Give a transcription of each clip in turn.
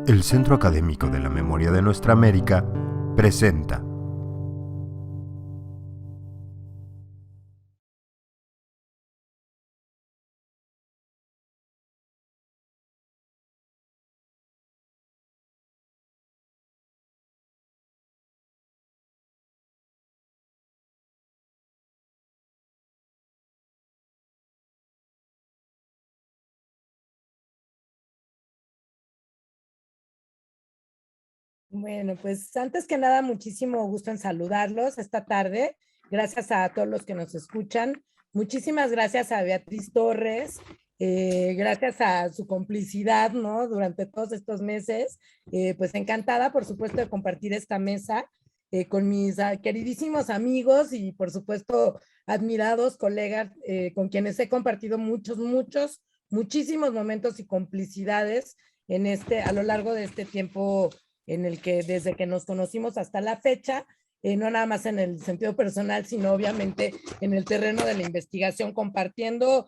El Centro Académico de la Memoria de Nuestra América presenta Bueno, pues antes que nada, muchísimo gusto en saludarlos esta tarde. Gracias a todos los que nos escuchan. Muchísimas gracias a Beatriz Torres, gracias a su complicidad, ¿no? Durante todos estos meses. Pues encantada, por supuesto, de compartir esta mesa con mis queridísimos amigos y, por supuesto, admirados colegas con quienes he compartido muchísimos momentos y complicidades a lo largo de este tiempo en el que desde que nos conocimos hasta la fecha, no nada más en el sentido personal, sino obviamente en el terreno de la investigación, compartiendo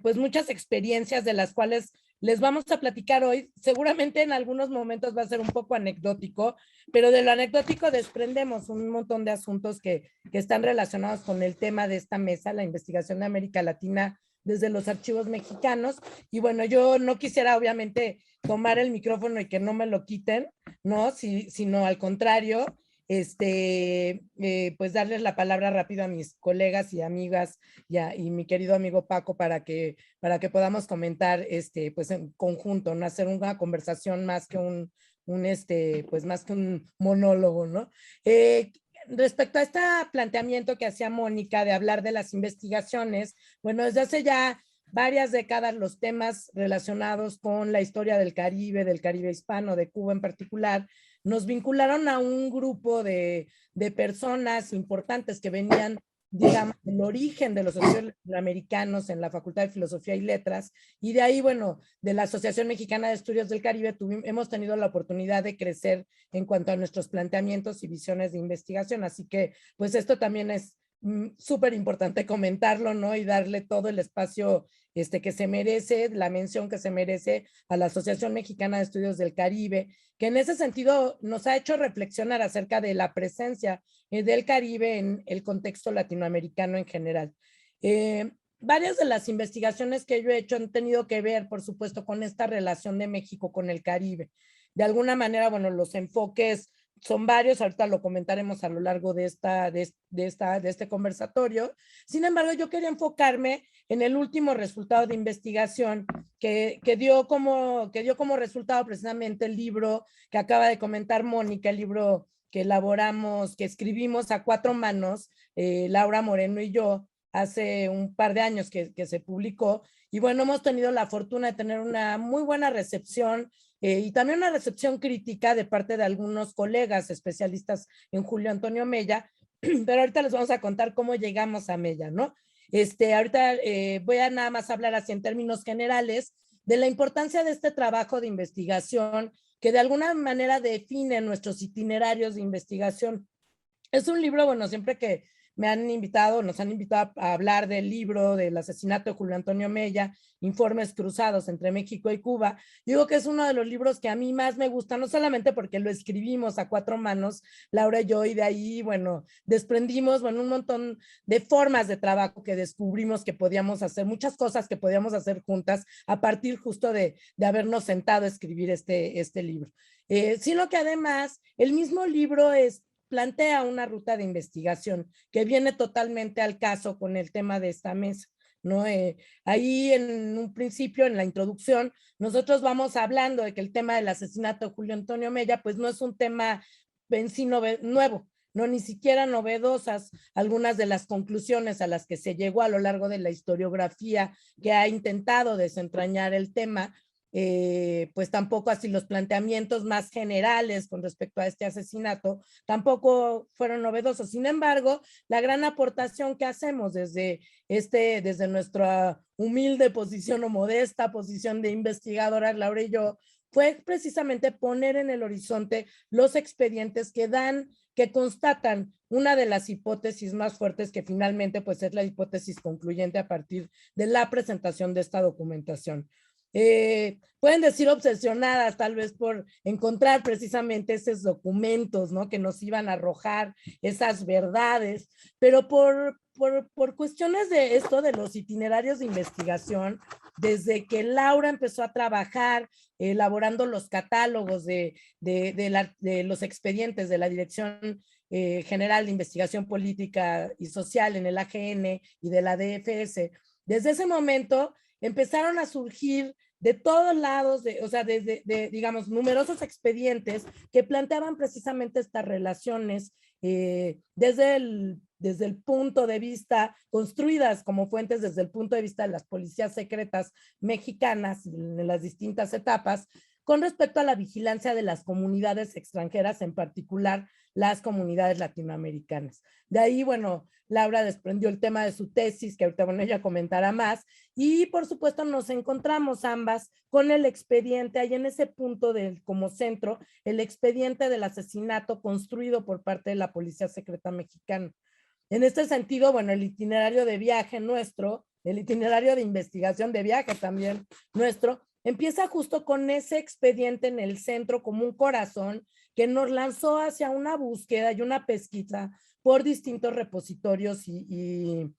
pues muchas experiencias de las cuales les vamos a platicar hoy. Seguramente en algunos momentos va a ser un poco anecdótico, pero de lo anecdótico desprendemos un montón de asuntos que están relacionados con el tema de esta mesa, la investigación de América Latina desde los archivos mexicanos. Y bueno, yo no quisiera obviamente tomar el micrófono y que no me lo quiten, ¿no? Sino al contrario, pues darles la palabra rápido a mis colegas y amigas y mi querido amigo Paco para que podamos comentar pues en conjunto, ¿no? Hacer una conversación más que pues más que un monólogo, ¿no? Respecto a este planteamiento que hacía Mónica de hablar de las investigaciones, bueno, desde hace ya varias décadas los temas relacionados con la historia del Caribe hispano, de Cuba en particular, nos vincularon a un grupo de personas importantes que venían, digamos, del origen de los sociólogos latinoamericanos en la Facultad de Filosofía y Letras, y de ahí, bueno, de la Asociación Mexicana de Estudios del Caribe, hemos tenido la oportunidad de crecer en cuanto a nuestros planteamientos y visiones de investigación, así que, pues esto también es súper importante comentarlo, ¿no? Y darle todo el espacio que se merece, la mención que se merece a la Asociación Mexicana de Estudios del Caribe, que en ese sentido nos ha hecho reflexionar acerca de la presencia del Caribe en el contexto latinoamericano en general. Varias de las investigaciones que yo he hecho han tenido que ver, por supuesto, con esta relación de México con el Caribe. De alguna manera, bueno, los enfoques son varios, ahorita lo comentaremos a lo largo de este conversatorio. Sin embargo, yo quería enfocarme en el último resultado de investigación que dio como resultado precisamente el libro que acaba de comentar Mónica, el libro que elaboramos, que escribimos a cuatro manos, Laura Moreno y yo, hace un par de años que se publicó. Y bueno, hemos tenido la fortuna de tener una muy buena recepción y también una recepción crítica de parte de algunos colegas especialistas en Julio Antonio Mella, pero ahorita les vamos a contar cómo llegamos a Mella, ¿no? Ahorita voy a nada más hablar así en términos generales de la importancia de este trabajo de investigación que de alguna manera define nuestros itinerarios de investigación. Es un libro, bueno, siempre que nos han invitado a hablar del libro del asesinato de Julio Antonio Mella, Informes Cruzados entre México y Cuba. Digo que es uno de los libros que a mí más me gusta, no solamente porque lo escribimos a cuatro manos, Laura y yo, y de ahí, bueno, desprendimos, bueno, un montón de formas de trabajo que descubrimos que podíamos hacer, muchas cosas que podíamos hacer juntas a partir justo de habernos sentado a escribir este libro. Sino que además el mismo libro plantea una ruta de investigación que viene totalmente al caso con el tema de esta mesa, ¿no? Ahí en un principio, en la introducción, nosotros vamos hablando de que el tema del asesinato de Julio Antonio Mella, pues no es un tema en sí nuevo, no ni siquiera novedosas algunas de las conclusiones a las que se llegó a lo largo de la historiografía que ha intentado desentrañar el tema, pues tampoco así los planteamientos más generales con respecto a este asesinato tampoco fueron novedosos. Sin embargo, la gran aportación que hacemos desde nuestra humilde posición o modesta posición de investigadora, Laura y yo, fue precisamente poner en el horizonte los expedientes que constatan una de las hipótesis más fuertes que finalmente pues es la hipótesis concluyente a partir de la presentación de esta documentación. pueden decir obsesionadas tal vez por encontrar precisamente esos documentos, ¿no? Que nos iban a arrojar esas verdades, pero por cuestiones de esto, de los itinerarios de investigación, desde que Laura empezó a trabajar elaborando los catálogos de los expedientes de la Dirección General de Investigación Política y Social en el AGN y de la DFS, desde ese momento empezaron a surgir de todos lados, o sea, digamos, numerosos expedientes que planteaban precisamente estas relaciones desde el punto de vista, construidas como fuentes desde el punto de vista de las policías secretas mexicanas en las distintas etapas, con respecto a la vigilancia de las comunidades extranjeras, en particular las comunidades latinoamericanas. De ahí, bueno, Laura desprendió el tema de su tesis, que ahorita, bueno, ella comentará más, y por supuesto nos encontramos ambas con el expediente, ahí en ese punto como centro, el expediente del asesinato construido por parte de la Policía Secreta Mexicana. En este sentido, bueno, el itinerario de viaje nuestro, el itinerario de investigación de viaje también nuestro, empieza justo con ese expediente en el centro como un corazón que nos lanzó hacia una búsqueda y una pesquisa por distintos repositorios y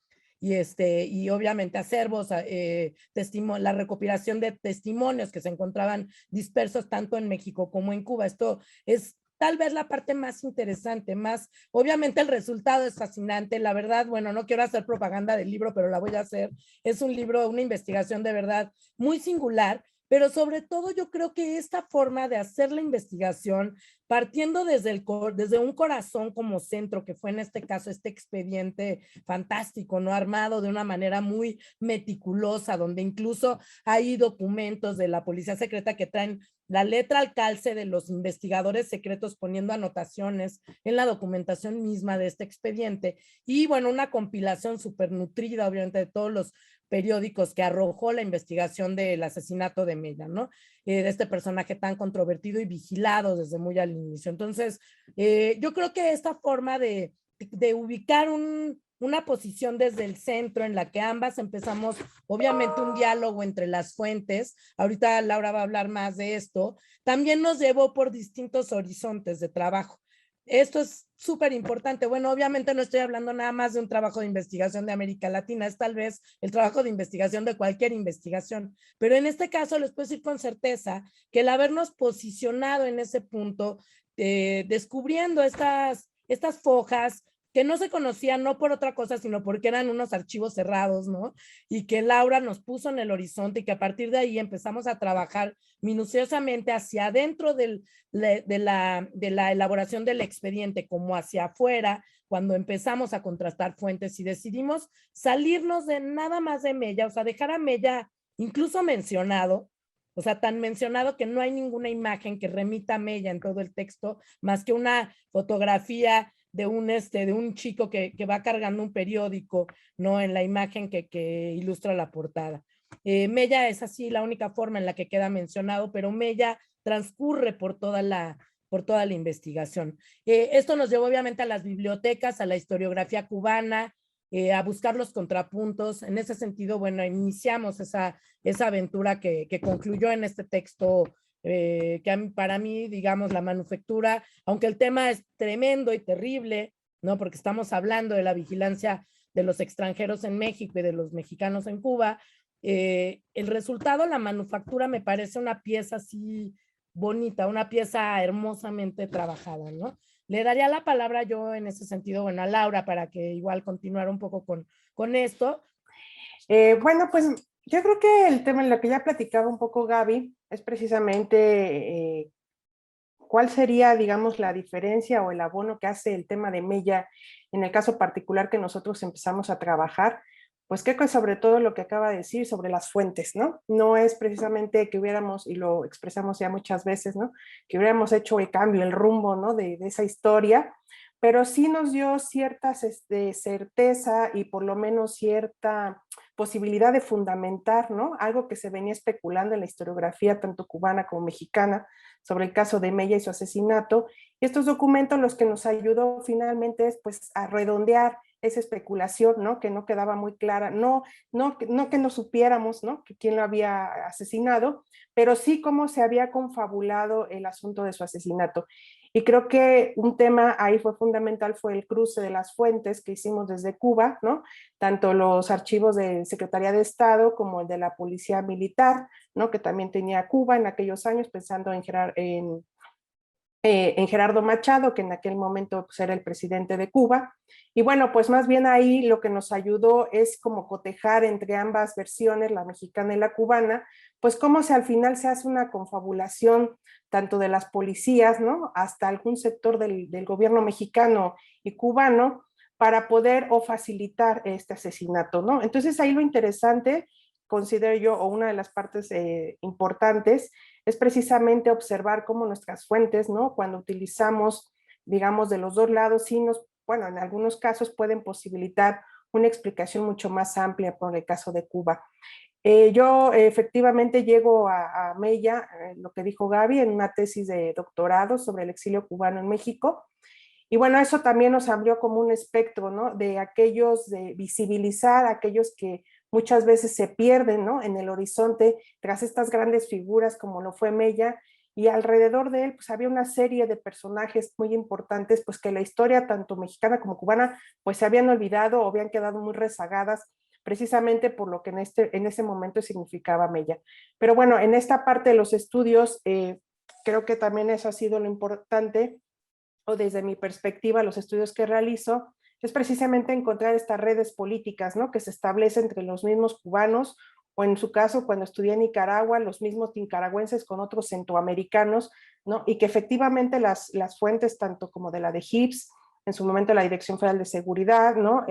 obviamente acervos, la recopilación de testimonios que se encontraban dispersos tanto en México como en Cuba. Esto es tal vez la parte más interesante, más, obviamente el resultado es fascinante, la verdad, bueno, no quiero hacer propaganda del libro, pero la voy a hacer, es un libro, una investigación de verdad muy singular, pero sobre todo yo creo que esta forma de hacer la investigación, partiendo desde un corazón como centro, que fue en este caso este expediente fantástico, ¿no? Armado de una manera muy meticulosa, donde incluso hay documentos de la policía secreta que traen la letra al calce de los investigadores secretos poniendo anotaciones en la documentación misma de este expediente y bueno, una compilación súper nutrida obviamente de todos los periódicos que arrojó la investigación del asesinato de Mella, ¿no? De este personaje tan controvertido y vigilado desde muy al inicio. Entonces, yo creo que esta forma de ubicar una posición desde el centro en la que ambas empezamos, obviamente, un diálogo entre las fuentes. Ahorita Laura va a hablar más de esto. También nos llevó por distintos horizontes de trabajo. Esto es súper importante. Bueno, obviamente no estoy hablando nada más de un trabajo de investigación de América Latina, es tal vez el trabajo de investigación de cualquier investigación, pero en este caso les puedo decir con certeza que el habernos posicionado en ese punto, descubriendo estas fojas, que no se conocían no por otra cosa, sino porque eran unos archivos cerrados, ¿no? Y que Laura nos puso en el horizonte y que a partir de ahí empezamos a trabajar minuciosamente hacia adentro de la elaboración del expediente como hacia afuera, cuando empezamos a contrastar fuentes y decidimos salirnos de nada más de Mella, o sea, dejar a Mella incluso mencionado, o sea, tan mencionado que no hay ninguna imagen que remita a Mella en todo el texto, más que una fotografía de un chico que va cargando un periódico, ¿no? En la imagen que ilustra la portada. Mella es así la única forma en la que queda mencionado, pero Mella transcurre por toda la investigación. Esto nos llevó obviamente a las bibliotecas, a la historiografía cubana, a buscar los contrapuntos. En ese sentido, bueno, iniciamos esa aventura que concluyó en este texto que para mí, digamos, la manufactura, aunque el tema es tremendo y terrible, ¿no? Porque estamos hablando de la vigilancia de los extranjeros en México y de los mexicanos en Cuba, el resultado, la manufactura me parece una pieza así bonita, una pieza hermosamente trabajada, ¿no? Le daría la palabra yo en ese sentido, bueno, a Laura para que igual continuara un poco con esto. Bueno, pues yo creo que el tema en lo que ya platicaba un poco Gaby es precisamente cuál sería, digamos, la diferencia o el abono que hace el tema de Mella en el caso particular que nosotros empezamos a trabajar. Pues creo que sobre todo lo que acaba de decir sobre las fuentes, ¿no? No es precisamente que hubiéramos, y lo expresamos ya muchas veces, ¿no? Que hubiéramos hecho el cambio, el rumbo, ¿no? De esa historia, pero sí nos dio cierta certeza y por lo menos cierta posibilidad de fundamentar, ¿no? Algo que se venía especulando en la historiografía tanto cubana como mexicana sobre el caso de Mella y su asesinato. Y estos documentos los que nos ayudó finalmente es pues a redondear esa especulación, ¿no? Que no quedaba muy clara, no que no supiéramos, ¿no? Que quién lo había asesinado, pero sí cómo se había confabulado el asunto de su asesinato. Y creo que un tema ahí fue fundamental, fue el cruce de las fuentes que hicimos desde Cuba, ¿no? Tanto los archivos de Secretaría de Estado como el de la Policía Militar, ¿no? Que también tenía Cuba en aquellos años, pensando en Gerardo Machado, que en aquel momento pues, era el presidente de Cuba. Y bueno, pues más bien ahí lo que nos ayudó es como cotejar entre ambas versiones, la mexicana y la cubana, pues cómo al final se hace una confabulación tanto de las policías, ¿no? Hasta algún sector del gobierno mexicano y cubano para poder o facilitar este asesinato, ¿no? Entonces ahí lo interesante, considero yo, o una de las partes importantes, es precisamente observar cómo nuestras fuentes, ¿no? Cuando utilizamos, digamos, de los dos lados, sí bueno, en algunos casos pueden posibilitar una explicación mucho más amplia por el caso de Cuba. Yo efectivamente llego a Mella, lo que dijo Gaby, en una tesis de doctorado sobre el exilio cubano en México. Y bueno, eso también nos abrió como un espectro, ¿no? De aquellos, de visibilizar a aquellos que muchas veces se pierden, ¿no? En el horizonte tras estas grandes figuras como lo fue Mella, y alrededor de él pues había una serie de personajes muy importantes, pues que la historia tanto mexicana como cubana pues se habían olvidado o habían quedado muy rezagadas precisamente por lo que en ese momento significaba Mella. Pero bueno, en esta parte de los estudios, creo que también eso ha sido lo importante, o desde mi perspectiva, los estudios que realizo, es precisamente encontrar estas redes políticas, ¿no? Que se establecen entre los mismos cubanos, o en su caso, cuando estudié en Nicaragua, los mismos nicaragüenses con otros centroamericanos, ¿no? Y que efectivamente las fuentes, tanto como de la de HIPS, en su momento la Dirección Federal de Seguridad, ¿no?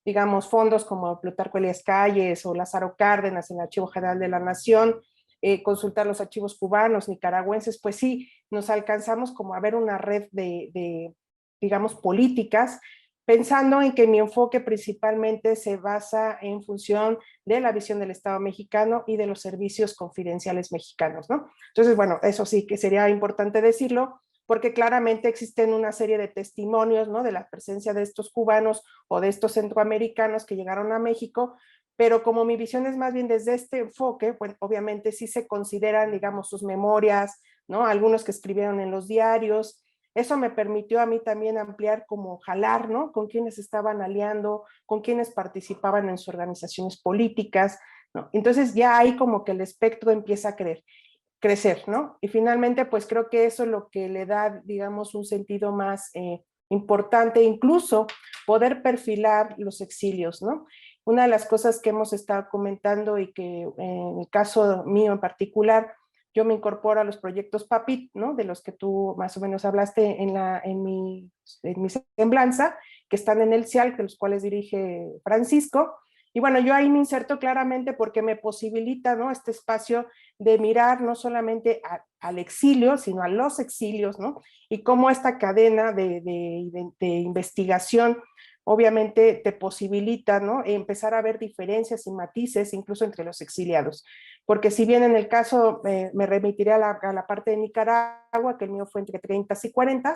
Digamos, fondos como Plutarco Elías Calles o Lázaro Cárdenas en el Archivo General de la Nación, consultar los archivos cubanos, nicaragüenses, pues sí, nos alcanzamos como a ver una red digamos, políticas, pensando en que mi enfoque principalmente se basa en función de la visión del Estado mexicano y de los servicios confidenciales mexicanos, ¿no? Entonces, bueno, eso sí que sería importante decirlo, porque claramente existen una serie de testimonios, ¿no? De la presencia de estos cubanos o de estos centroamericanos que llegaron a México, pero como mi visión es más bien desde este enfoque, pues obviamente sí se consideran, digamos, sus memorias, ¿no? Algunos que escribieron en los diarios. Eso me permitió a mí también ampliar, como jalar, ¿no? Con quienes estaban aliando, con quienes participaban en sus organizaciones políticas, ¿no? Entonces ya ahí como que el espectro empieza a crecer, ¿no? Y finalmente, pues creo que eso es lo que le da, digamos, un sentido más importante, incluso poder perfilar los exilios, ¿no? Una de las cosas que hemos estado comentando y que en el caso mío en particular, yo me incorporo a los proyectos PAPIT, ¿no? De los que tú más o menos hablaste en mi semblanza, que están en el CIAL, de los cuales dirige Francisco. Y bueno, yo ahí me inserto claramente porque me posibilita, ¿no? Este espacio de mirar no solamente al exilio, sino a los exilios, ¿no? Y cómo esta cadena de investigación obviamente te posibilita, ¿no? Empezar a ver diferencias y matices incluso entre los exiliados. Porque si bien en el caso me remitiré a la parte de Nicaragua, que el mío fue entre 30 y 40,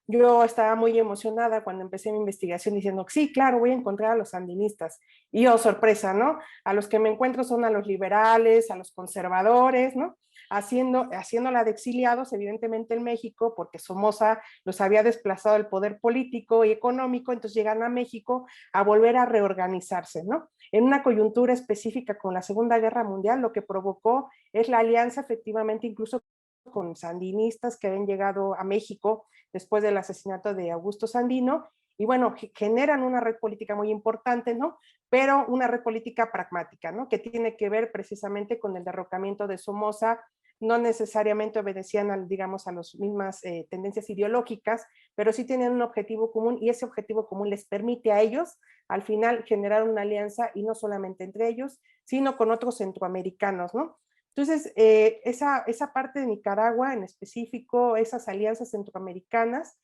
yo estaba muy emocionada cuando empecé mi investigación diciendo, sí, claro, voy a encontrar a los sandinistas. Y oh, sorpresa, ¿no? A los que me encuentro son a los liberales, a los conservadores, ¿no? Haciendo la de exiliados, evidentemente en México, porque Somoza los había desplazado del poder político y económico, entonces llegan a México a volver a reorganizarse, ¿no? En una coyuntura específica con la Segunda Guerra Mundial, lo que provocó es la alianza efectivamente incluso con sandinistas que habían llegado a México después del asesinato de Augusto Sandino, y bueno, generan una red política muy importante, ¿no? Pero una red política pragmática, ¿no? Que tiene que ver precisamente con el derrocamiento de Somoza. No necesariamente obedecían, digamos, a las mismas tendencias ideológicas, pero sí tienen un objetivo común, y ese objetivo común les permite a ellos al final generar una alianza, y no solamente entre ellos, sino con otros centroamericanos, ¿no? Entonces, esa parte de Nicaragua en específico, esas alianzas centroamericanas,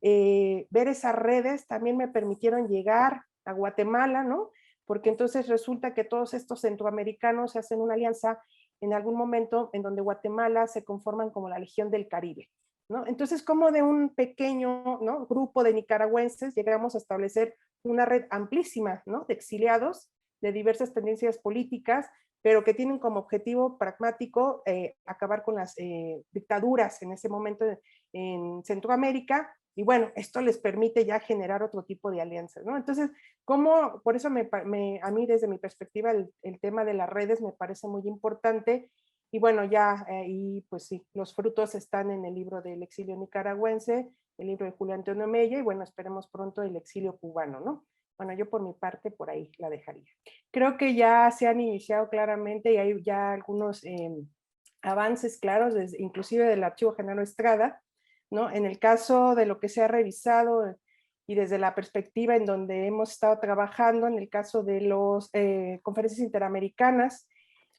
ver esas redes también me permitieron llegar a Guatemala, ¿no? Porque entonces resulta que todos estos centroamericanos se hacen una alianza en algún momento en donde Guatemala se conforman como la Legión del Caribe, ¿no? Entonces, como de un pequeño, ¿no?, grupo de nicaragüenses llegamos a establecer una red amplísima, ¿no?, de exiliados de diversas tendencias políticas, pero que tienen como objetivo pragmático acabar con las dictaduras en ese momento en Centroamérica, y bueno, esto les permite ya generar otro tipo de alianzas, ¿no? Entonces, por eso a mí desde mi perspectiva el tema de las redes me parece muy importante, y bueno, ya ahí pues sí, los frutos están en el libro del exilio nicaragüense, el libro de Julio Antonio Mella, y bueno, esperemos pronto el exilio cubano, ¿no? Bueno, yo por mi parte por ahí la dejaría. Creo que ya se han iniciado claramente y hay ya algunos avances claros, inclusive del Archivo Genaro Estrada, ¿no? En el caso de lo que se ha revisado y desde la perspectiva en donde hemos estado trabajando, en el caso de las conferencias interamericanas,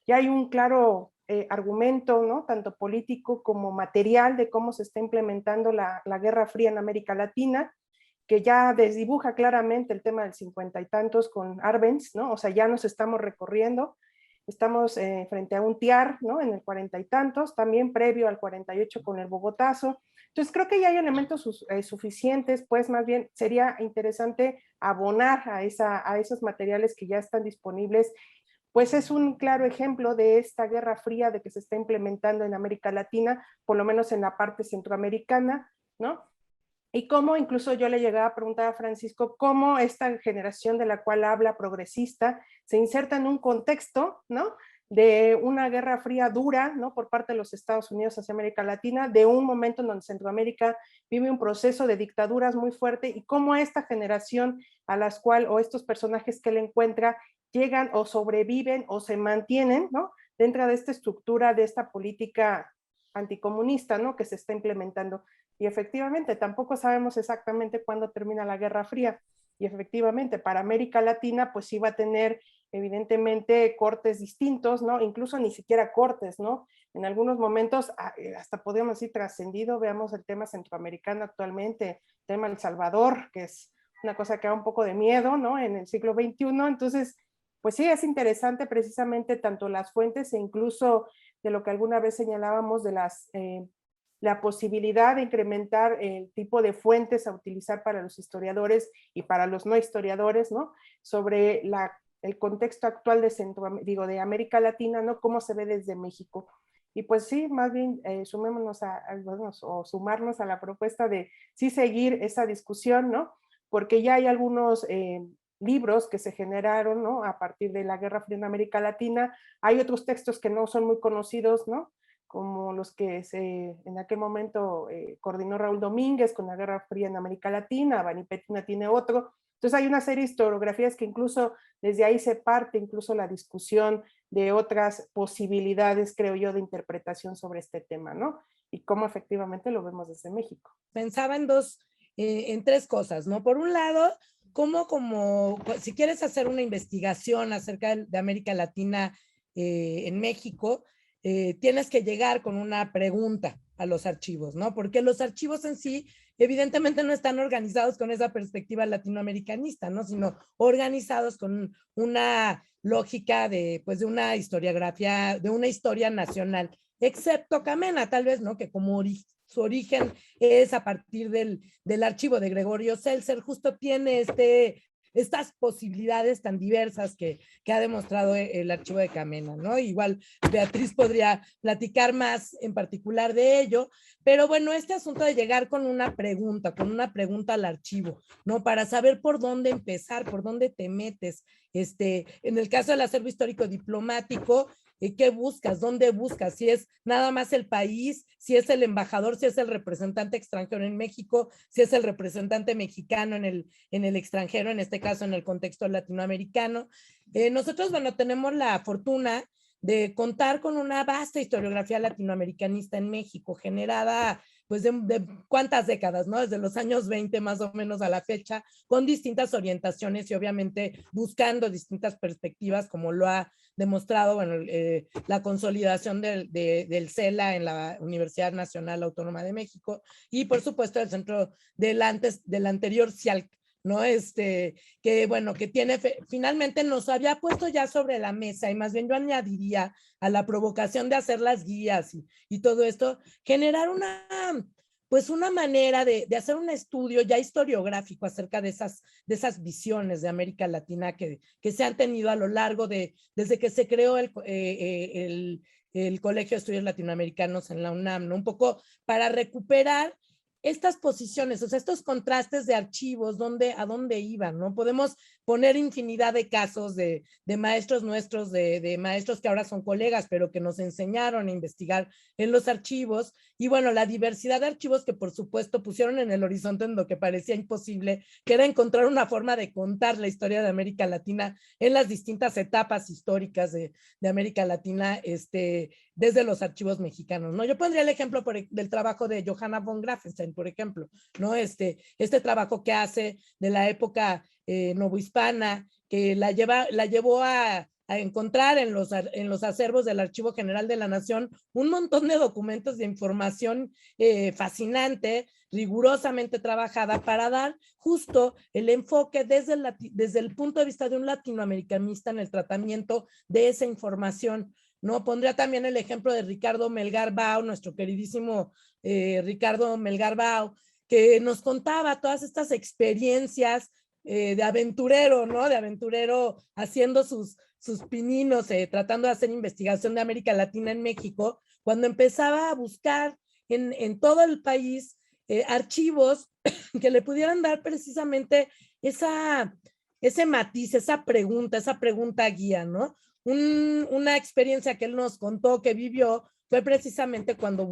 ya hay un claro argumento, ¿no?, tanto político como material de cómo se está implementando la Guerra Fría en América Latina, que ya desdibuja claramente el tema del 50 y tantos con Arbenz, ¿no? O sea, ya nos estamos recorriendo, estamos frente a un TIAR, ¿no?, en el 40 y tantos, también previo al 48 con el Bogotazo. Entonces creo que ya hay elementos suficientes, pues más bien sería interesante abonar a esos materiales que ya están disponibles, pues es un claro ejemplo de esta Guerra Fría de que se está implementando en América Latina, por lo menos en la parte centroamericana, ¿no? Y cómo, incluso yo le llegaba a preguntar a Francisco, cómo esta generación de la cual habla progresista se inserta en un contexto, ¿no?, de una guerra fría dura, ¿no?, por parte de los Estados Unidos hacia América Latina, de un momento en donde Centroamérica vive un proceso de dictaduras muy fuerte, y cómo esta generación a las cuales, o estos personajes que él encuentra, llegan o sobreviven o se mantienen, ¿no?, dentro de esta estructura, de esta política anticomunista, ¿no?, que se está implementando. Y efectivamente, tampoco sabemos exactamente cuándo termina la Guerra Fría. Y efectivamente, para América Latina, pues sí va a tener evidentemente cortes distintos, ¿no? Incluso ni siquiera cortes, ¿no? En algunos momentos, hasta podríamos decir trascendido, veamos el tema centroamericano actualmente, el tema El Salvador, que es una cosa que da un poco de miedo, ¿no?, en el siglo XXI. Entonces, pues sí, es interesante precisamente tanto las fuentes e incluso de lo que alguna vez señalábamos de la posibilidad de incrementar el tipo de fuentes a utilizar para los historiadores y para los no historiadores, ¿no?, sobre el contexto actual de América Latina, ¿no?, cómo se ve desde México. Y pues sí, más bien sumarnos a la propuesta de sí seguir esa discusión, ¿no?, porque ya hay algunos libros que se generaron, ¿no?, a partir de la Guerra Fría en América Latina. Hay otros textos que no son muy conocidos, ¿no?, como los que en aquel momento coordinó Raúl Domínguez con la Guerra Fría en América Latina, Bani Petina tiene otro. Entonces hay una serie de historiografías que incluso desde ahí se parte incluso la discusión de otras posibilidades, creo yo, de interpretación sobre este tema, ¿no? Y cómo efectivamente lo vemos desde México. Pensaba en tres cosas, ¿no? Por un lado, si quieres hacer una investigación acerca de América Latina en México, tienes que llegar con una pregunta a los archivos, ¿no? Porque los archivos en sí, evidentemente no están organizados con esa perspectiva latinoamericanista, ¿no? Sino organizados con una lógica pues, de una historiografía, de una historia nacional, excepto Camena, tal vez, ¿no? Que como su origen es a partir del archivo de Gregorio Seltzer, justo tiene estas posibilidades tan diversas que ha demostrado el archivo de Camena, ¿no? Igual Beatriz podría platicar más en particular de ello, pero bueno, este asunto de llegar con una pregunta al archivo, ¿no? Para saber por dónde empezar, por dónde te metes. En el caso del acervo histórico diplomático, ¿qué buscas? ¿Dónde buscas? Si es nada más el país, si es el embajador, si es el representante extranjero en México, si es el representante mexicano en el extranjero, en este caso en el contexto latinoamericano. Nosotros, bueno, tenemos la fortuna de contar con una vasta historiografía latinoamericanista en México, generada pues de cuántas décadas, ¿no? Desde los años 20 más o menos a la fecha, con distintas orientaciones y obviamente buscando distintas perspectivas, como lo ha demostrado, bueno, la consolidación del CELA en la Universidad Nacional Autónoma de México y por supuesto el centro del anterior CIALC, ¿no? Que bueno, que finalmente nos había puesto ya sobre la mesa, y más bien yo añadiría a la provocación de hacer las guías y todo esto, generar pues una manera de hacer un estudio ya historiográfico acerca de esas visiones de América Latina que se han tenido a lo largo desde que se creó el Colegio de Estudios Latinoamericanos en la UNAM, ¿no? Un poco para recuperar estas posiciones, o sea, estos contrastes de archivos, a dónde iban, ¿no? Podemos poner infinidad de casos de maestros nuestros, de maestros que ahora son colegas, pero que nos enseñaron a investigar en los archivos, y bueno, la diversidad de archivos que por supuesto pusieron en el horizonte en lo que parecía imposible, que era encontrar una forma de contar la historia de América Latina en las distintas etapas históricas de América Latina, desde los archivos mexicanos, ¿no? Yo pondría el ejemplo del trabajo de Johanna von Grafenstein, por ejemplo, ¿no? Este trabajo que hace de la época novohispana, que la llevó a encontrar en los acervos del Archivo General de la Nación un montón de documentos de información fascinante, rigurosamente trabajada para dar justo el enfoque desde el punto de vista de un latinoamericanista en el tratamiento de esa información, ¿no? Pondría también el ejemplo de Ricardo Melgar Bau, nuestro queridísimo Ricardo Melgar Bau, que nos contaba todas estas experiencias de aventurero, ¿no? De aventurero haciendo sus pininos, tratando de hacer investigación de América Latina en México, cuando empezaba a buscar en todo el país archivos que le pudieran dar precisamente ese matiz, esa pregunta guía, ¿no? Una experiencia que él nos contó que vivió fue precisamente cuando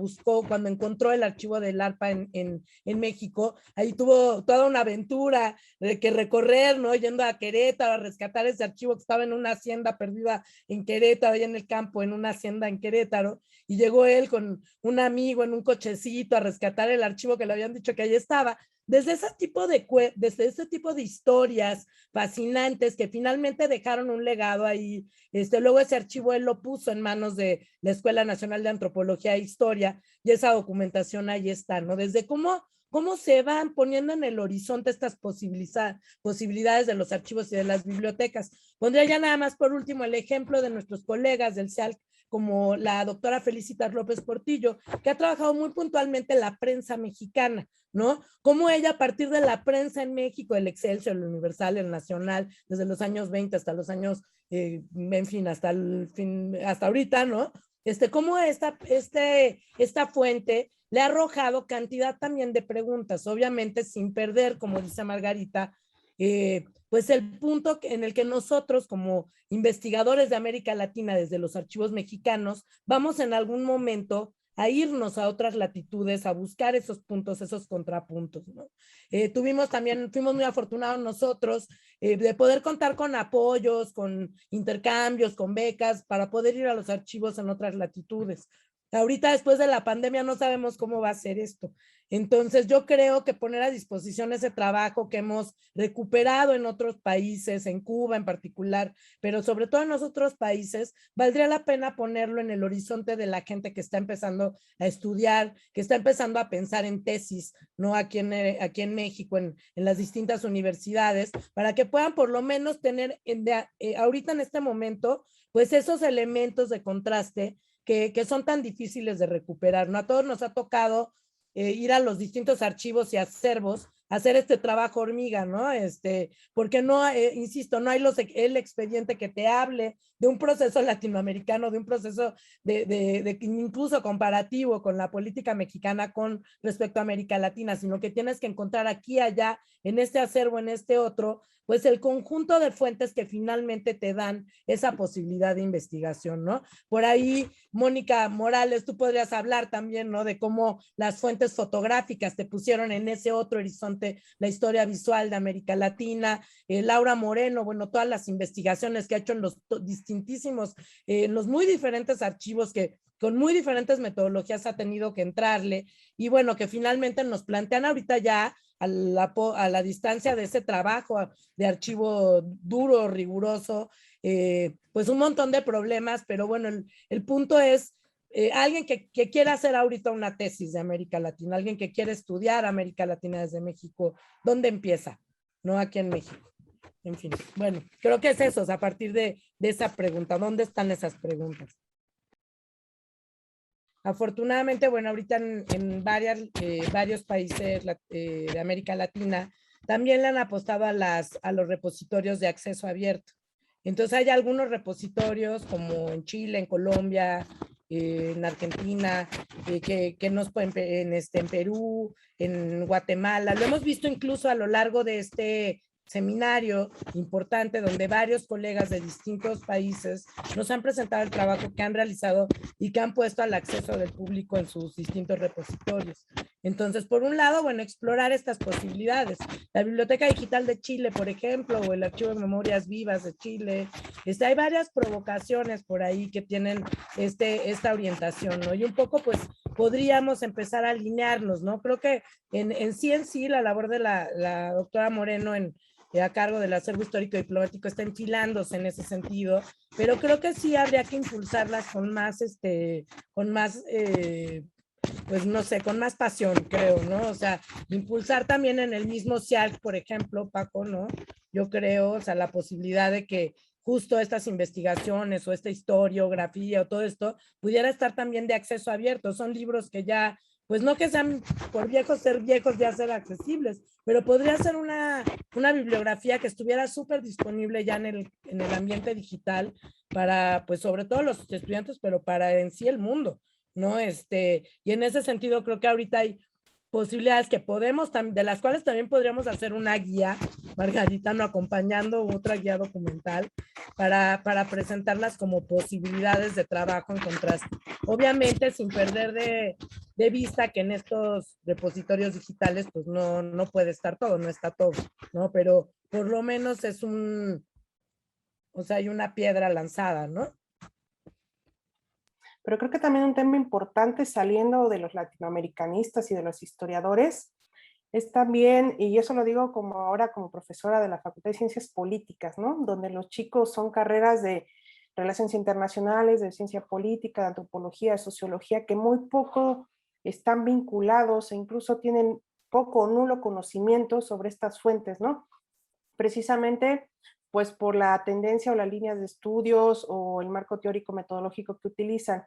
encontró el archivo del ARPA en México. Ahí tuvo toda una aventura que recorrer, ¿no? Yendo a Querétaro a rescatar ese archivo que estaba en una hacienda perdida en Querétaro, allá en el campo, en una hacienda en Querétaro, y llegó él con un amigo en un cochecito a rescatar el archivo que le habían dicho que ahí estaba. Desde ese tipo de historias fascinantes que finalmente dejaron un legado ahí. Luego ese archivo él lo puso en manos de la Escuela Nacional de Antropología e Historia, y esa documentación ahí está, ¿no? Desde cómo se van poniendo en el horizonte estas posibilidades de los archivos y de las bibliotecas. Pondría ya nada más por último el ejemplo de nuestros colegas del CEALC, como la doctora Felicitas López Portillo, que ha trabajado muy puntualmente en la prensa mexicana, ¿no? Cómo ella a partir de la prensa en México, el Excelsior, el Universal, el Nacional, desde los años 20 hasta los años, en fin, hasta ahorita, ¿no? Cómo esta fuente le ha arrojado cantidad también de preguntas, obviamente sin perder, como dice Margarita, pues el punto en el que nosotros como investigadores de América Latina desde los archivos mexicanos vamos en algún momento a irnos a otras latitudes, a buscar esos puntos, esos contrapuntos, ¿no? Fuimos muy afortunados nosotros de poder contar con apoyos, con intercambios, con becas, para poder ir a los archivos en otras latitudes. Ahorita, después de la pandemia, no sabemos cómo va a ser esto. Entonces, yo creo que poner a disposición ese trabajo que hemos recuperado en otros países, en Cuba en particular, pero sobre todo en los otros países, valdría la pena ponerlo en el horizonte de la gente que está empezando a estudiar, que está empezando a pensar en tesis, ¿no? Aquí en México, en las distintas universidades, para que puedan por lo menos tener ahorita en este momento, pues esos elementos de contraste que son tan difíciles de recuperar, ¿no? A todos nos ha tocado ir a los distintos archivos y acervos, hacer este trabajo hormiga, ¿no? Porque no, insisto, no hay el expediente que te hable de un proceso latinoamericano, de un proceso de incluso comparativo con la política mexicana con respecto a América Latina, sino que tienes que encontrar aquí, allá, en este acervo, en este otro, pues el conjunto de fuentes que finalmente te dan esa posibilidad de investigación, ¿no? Por ahí, Mónica Morales, tú podrías hablar también, ¿no? De cómo las fuentes fotográficas te pusieron en ese otro horizonte la historia visual de América Latina. Laura Moreno, bueno, todas las investigaciones que ha hecho en los distintísimos, en los muy diferentes archivos que con muy diferentes metodologías ha tenido que entrarle, y bueno, que finalmente nos plantean ahorita ya a la distancia de ese trabajo de archivo duro, riguroso, pues un montón de problemas, pero bueno, el punto es alguien que quiera hacer ahorita una tesis de América Latina, alguien que quiere estudiar América Latina desde México, ¿dónde empieza? No aquí en México. En fin, bueno, creo que es eso, o sea, a partir de esa pregunta, ¿dónde están esas preguntas? Afortunadamente, bueno, ahorita en varios países de América Latina también le han apostado a los repositorios de acceso abierto. Entonces hay algunos repositorios como en Chile, en Colombia, en Argentina, que nos pueden en Perú, en Guatemala. Lo hemos visto incluso a lo largo de este seminario importante donde varios colegas de distintos países nos han presentado el trabajo que han realizado y que han puesto al acceso del público en sus distintos repositorios. Entonces, por un lado, bueno, explorar estas posibilidades. La Biblioteca Digital de Chile, por ejemplo, o el Archivo de Memorias Vivas de Chile. Hay varias provocaciones por ahí que tienen esta orientación, ¿no? Y un poco, pues, podríamos empezar a alinearnos, ¿no? Creo que en sí, la labor de la doctora Moreno a cargo del acervo histórico y diplomático está enfilándose en ese sentido, pero creo que sí habría que impulsarlas con más pues no sé, con más pasión, creo, ¿no? O sea, impulsar también en el mismo CIALC, por ejemplo, Paco, ¿no? Yo creo, o sea, la posibilidad de que justo estas investigaciones o esta historiografía o todo esto pudiera estar también de acceso abierto. Son libros que ya, pues no que sean por viejos ser viejos, ya ser accesibles, pero podría ser una bibliografía que estuviera súper disponible ya en el ambiente digital para, pues sobre todo los estudiantes, pero para en sí el mundo, ¿no? Y en ese sentido creo que ahorita hay posibilidades que podemos, de las cuales también podríamos hacer una guía, Margarita, no acompañando otra guía documental para presentarlas como posibilidades de trabajo en contraste. Obviamente sin perder de vista que en estos repositorios digitales pues no puede estar todo, no está todo, ¿no? Pero por lo menos es o sea, hay una piedra lanzada, ¿no? Pero creo que también un tema importante saliendo de los latinoamericanistas y de los historiadores es también, y eso lo digo como ahora como profesora de la Facultad de Ciencias Políticas, ¿no? Donde los chicos son carreras de relaciones internacionales, de ciencia política, de antropología, de sociología, que muy poco están vinculados e incluso tienen poco o nulo conocimiento sobre estas fuentes, ¿no? Precisamente pues por la tendencia o las líneas de estudios o el marco teórico metodológico que utilizan.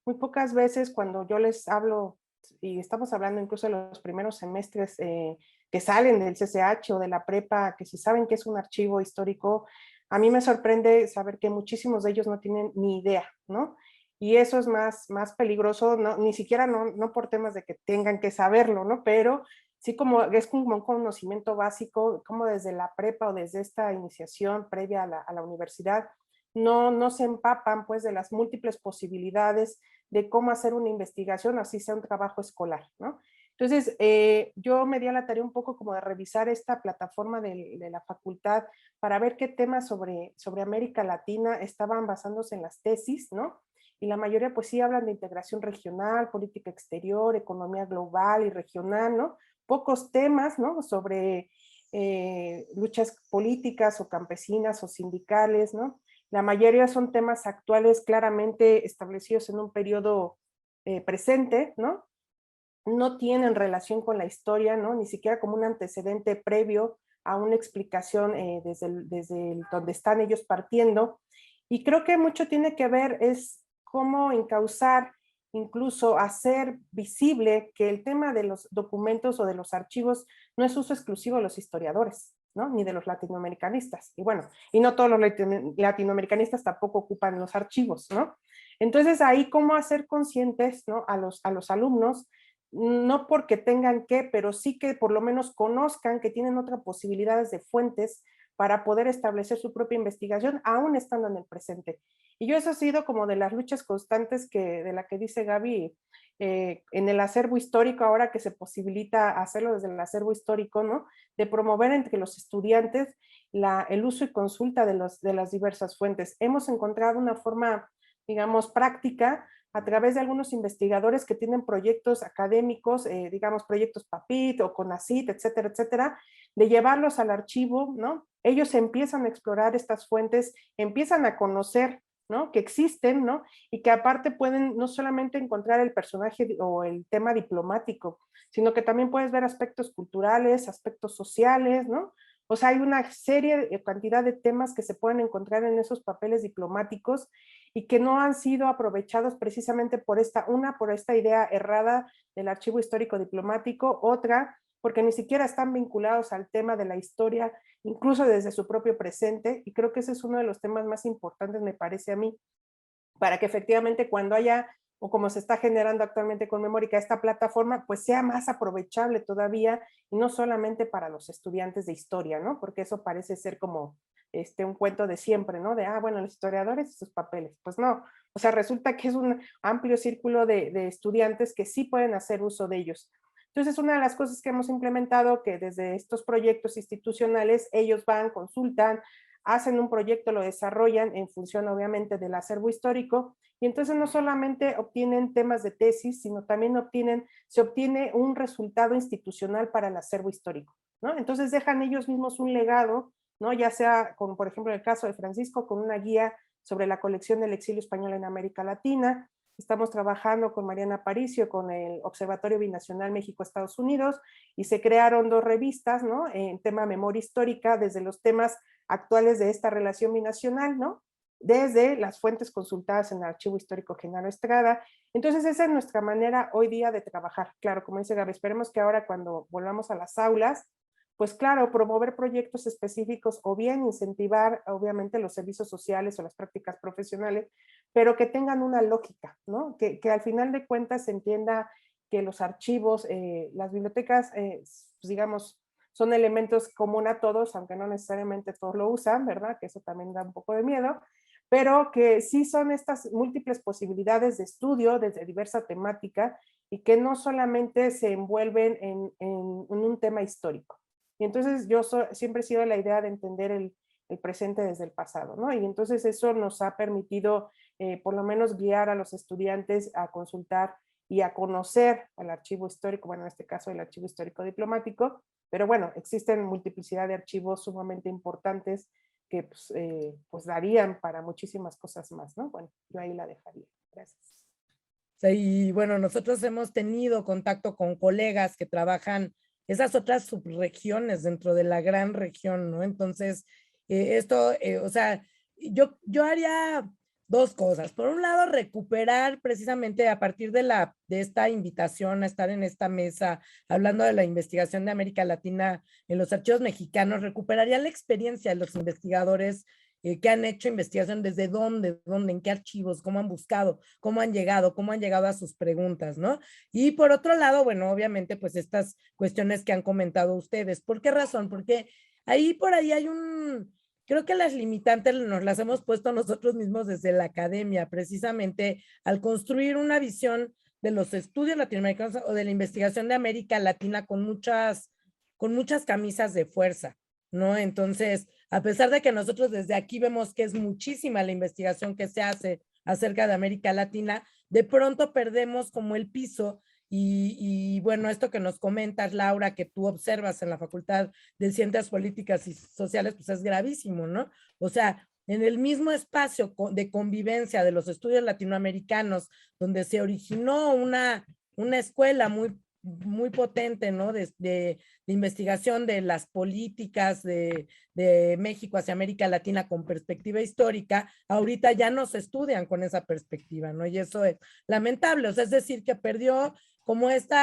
Muy pocas veces cuando yo les hablo, y estamos hablando incluso de los primeros semestres que salen del CCH o de la prepa, que si saben que es un archivo histórico, a mí me sorprende saber que muchísimos de ellos no tienen ni idea, ¿no? Y eso es más peligroso, ¿no? Ni siquiera no por temas de que tengan que saberlo, ¿no? Pero sí es como un conocimiento básico, como desde la prepa o desde esta iniciación previa a la universidad, no se empapan pues de las múltiples posibilidades de cómo hacer una investigación, así sea un trabajo escolar, ¿no? Entonces, yo me di a la tarea un poco como de revisar esta plataforma de la facultad para ver qué temas sobre América Latina estaban basándose en las tesis, ¿no? Y la mayoría pues sí hablan de integración regional, política exterior, economía global y regional, ¿no? Pocos temas, ¿no? Sobre luchas políticas o campesinas o sindicales, ¿no? La mayoría son temas actuales claramente establecidos en un periodo presente, ¿no? No tienen relación con la historia, ¿no? Ni siquiera como un antecedente previo a una explicación desde donde están ellos partiendo. Y creo que mucho tiene que ver es cómo encauzar, incluso hacer visible que el tema de los documentos o de los archivos no es uso exclusivo de los historiadores, ¿no? Ni de los latinoamericanistas. Y bueno, y no todos los latinoamericanistas tampoco ocupan los archivos, ¿no? Entonces ahí cómo hacer conscientes, ¿no? a los alumnos, no porque tengan que, pero sí que por lo menos conozcan que tienen otras posibilidades de fuentes para poder establecer su propia investigación, aún estando en el presente. Y yo eso ha sido como de las luchas constantes de la que dice Gaby, en el acervo histórico, ahora que se posibilita hacerlo desde el acervo histórico, ¿no? De promover entre los estudiantes el uso y consulta de las diversas fuentes. Hemos encontrado una forma, digamos, práctica a través de algunos investigadores que tienen proyectos académicos, digamos, proyectos PAPIT o CONACYT, etcétera, etcétera, de llevarlos al archivo, ¿no? Ellos empiezan a explorar estas fuentes, empiezan a conocer, ¿no? Que existen, ¿no? Y que aparte pueden no solamente encontrar el personaje o el tema diplomático, sino que también puedes ver aspectos culturales, aspectos sociales, ¿no? O sea, hay una serie, cantidad de temas que se pueden encontrar en esos papeles diplomáticos y que no han sido aprovechados precisamente por esta idea errada del archivo histórico diplomático, otra, porque ni siquiera están vinculados al tema de la historia, incluso desde su propio presente, y creo que ese es uno de los temas más importantes, me parece a mí, para que efectivamente cuando haya, o como se está generando actualmente con Memórica, esta plataforma, pues sea más aprovechable todavía, y no solamente para los estudiantes de historia, ¿no? Porque eso parece ser como un cuento de siempre, ¿no? De, bueno, los historiadores y sus papeles. Pues no, o sea, resulta que es un amplio círculo de estudiantes que sí pueden hacer uso de ellos. Entonces, una de las cosas que hemos implementado, que desde estos proyectos institucionales, ellos van, consultan, hacen un proyecto, lo desarrollan en función obviamente del acervo histórico, y entonces no solamente obtienen temas de tesis, sino también se obtiene un resultado institucional para el acervo histórico, ¿no? Entonces dejan ellos mismos un legado, ¿no? Ya sea, como por ejemplo en el caso de Francisco, con una guía sobre la colección del exilio español en América Latina. Estamos trabajando con Mariana Aparicio, con el Observatorio Binacional México-Estados Unidos, y se crearon 2 revistas, ¿no? En tema memoria histórica, desde los temas actuales de esta relación binacional, ¿no? Desde las fuentes consultadas en el Archivo Histórico Genaro Estrada. Entonces esa es nuestra manera hoy día de trabajar. Claro, como dice Gaby, esperemos que ahora cuando volvamos a las aulas, pues claro, promover proyectos específicos o bien incentivar obviamente los servicios sociales o las prácticas profesionales, pero que tengan una lógica, ¿no? Que al final de cuentas se entienda que los archivos, las bibliotecas, pues digamos, son elementos comunes a todos, aunque no necesariamente todos lo usan, ¿verdad? Que eso también da un poco de miedo, pero que sí son estas múltiples posibilidades de estudio desde diversa temática y que no solamente se envuelven en un tema histórico. Y entonces siempre he sido la idea de entender el presente desde el pasado, ¿no? Y entonces eso nos ha permitido por lo menos guiar a los estudiantes a consultar y a conocer el archivo histórico, bueno, en este caso el archivo histórico diplomático, pero bueno, existen multiplicidad de archivos sumamente importantes que pues darían para muchísimas cosas más, ¿no? Bueno, yo ahí la dejaría. Gracias. Y bueno, nosotros hemos tenido contacto con colegas que trabajan esas otras subregiones dentro de la gran región, ¿no? Entonces, o sea, yo haría 2 cosas. Por un lado, recuperar precisamente a partir de esta invitación a estar en esta mesa, hablando de la investigación de América Latina en los archivos mexicanos, recuperaría la experiencia de los investigadores que han hecho investigación, desde dónde, en qué archivos, cómo han buscado, cómo han llegado a sus preguntas, ¿no? Y por otro lado, bueno, obviamente, pues estas cuestiones que han comentado ustedes. ¿Por qué razón? Porque por ahí hay creo que las limitantes nos las hemos puesto nosotros mismos desde la academia, precisamente al construir una visión de los estudios latinoamericanos o de la investigación de América Latina con muchas camisas de fuerza, ¿no? Entonces, a pesar de que nosotros desde aquí vemos que es muchísima la investigación que se hace acerca de América Latina, de pronto perdemos como el piso y bueno, esto que nos comentas, Laura, que tú observas en la Facultad de Ciencias Políticas y Sociales, pues es gravísimo, ¿no? O sea, en el mismo espacio de convivencia de los estudios latinoamericanos, donde se originó una escuela muy potente, ¿no? De investigación de las políticas de México hacia América Latina con perspectiva histórica, ahorita ya no se estudian con esa perspectiva, ¿no? Y eso es lamentable, o sea, es decir, que perdió como esto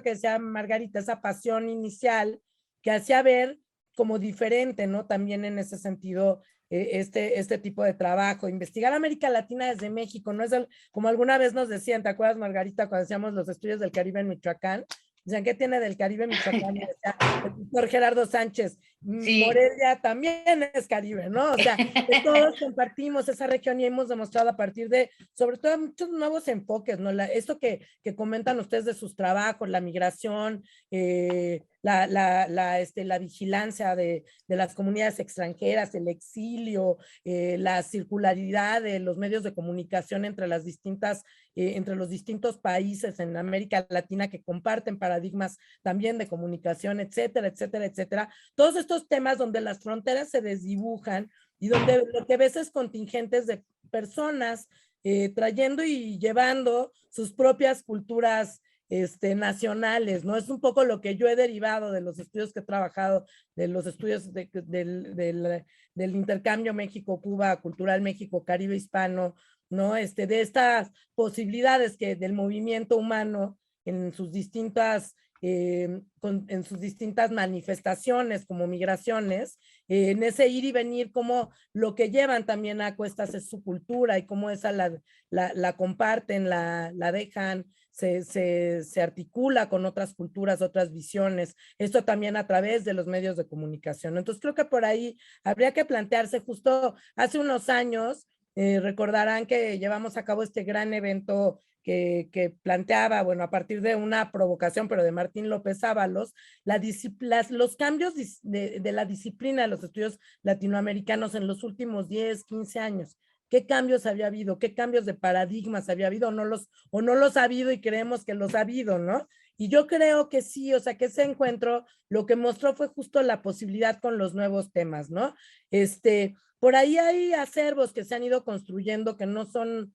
que decía Margarita, esa pasión inicial que hacía ver como diferente, ¿no? También en ese sentido, este tipo de trabajo, investigar América Latina desde México, no es como alguna vez nos decían, ¿te acuerdas, Margarita, cuando hacíamos los estudios del Caribe en Michoacán? Decían, ¿qué tiene del Caribe Michoacán? Y decía el doctor Gerardo Sánchez, sí. Morelia también es Caribe, ¿no? O sea, que todos compartimos esa región y hemos demostrado a partir de, sobre todo, muchos nuevos enfoques, ¿no? Esto que comentan ustedes de sus trabajos, la migración, la vigilancia de las comunidades extranjeras, el exilio, la circularidad de los medios de comunicación entre los distintos países en América Latina que comparten paradigmas también de comunicación, etcétera, etcétera, etcétera. Todos estos temas donde las fronteras se desdibujan y donde lo que ves es contingentes de personas trayendo y llevando sus propias culturas nacionales, ¿no? Es un poco lo que yo he derivado de los estudios que he trabajado, de los estudios del intercambio México-Cuba, cultural México-Caribe hispano, ¿no? De estas posibilidades que del movimiento humano en sus distintas en sus distintas manifestaciones como migraciones, en ese ir y venir, como lo que llevan también a cuestas es su cultura y cómo esa la comparten, la dejan, se articula con otras culturas, otras visiones, esto también a través de los medios de comunicación. Entonces creo que por ahí habría que plantearse justo hace unos años, recordarán que llevamos a cabo este gran evento que planteaba, bueno, a partir de una provocación, pero de Martín López Ábalos, los cambios de la disciplina de los estudios latinoamericanos en los últimos 10, 15 años. ¿Qué cambios había habido? ¿Qué cambios de paradigmas había habido? O no los ha habido y creemos que los ha habido, ¿no? Y yo creo que sí, o sea, que ese encuentro lo que mostró fue justo la posibilidad con los nuevos temas, ¿no? Por ahí hay acervos que se han ido construyendo que no son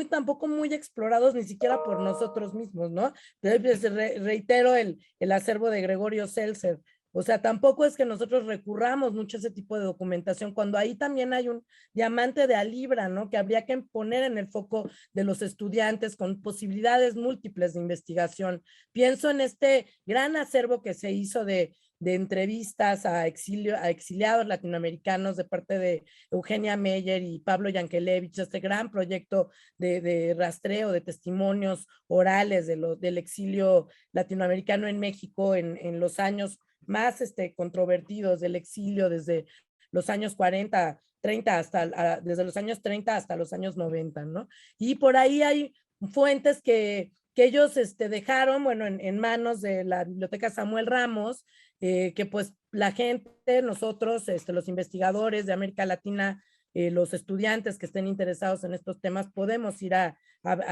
tampoco muy explorados ni siquiera por nosotros mismos, ¿no? Reitero el acervo de Gregorio Seltzer. O sea, tampoco es que nosotros recurramos mucho a ese tipo de documentación, cuando ahí también hay un diamante de alibra, ¿no? Que habría que poner en el foco de los estudiantes con posibilidades múltiples de investigación. Pienso en este gran acervo que se hizo de entrevistas a exiliados latinoamericanos de parte de Eugenia Meyer y Pablo Yankelevich, este gran proyecto de rastreo de testimonios orales del exilio latinoamericano en México en los años más controvertidos del exilio, desde los años 40, 30 desde los años 30 hasta los años 90, ¿no? Y por ahí hay fuentes que ellos dejaron, bueno, en manos de la Biblioteca Samuel Ramos, que pues la gente, nosotros, los investigadores de América Latina, los estudiantes que estén interesados en estos temas, podemos ir a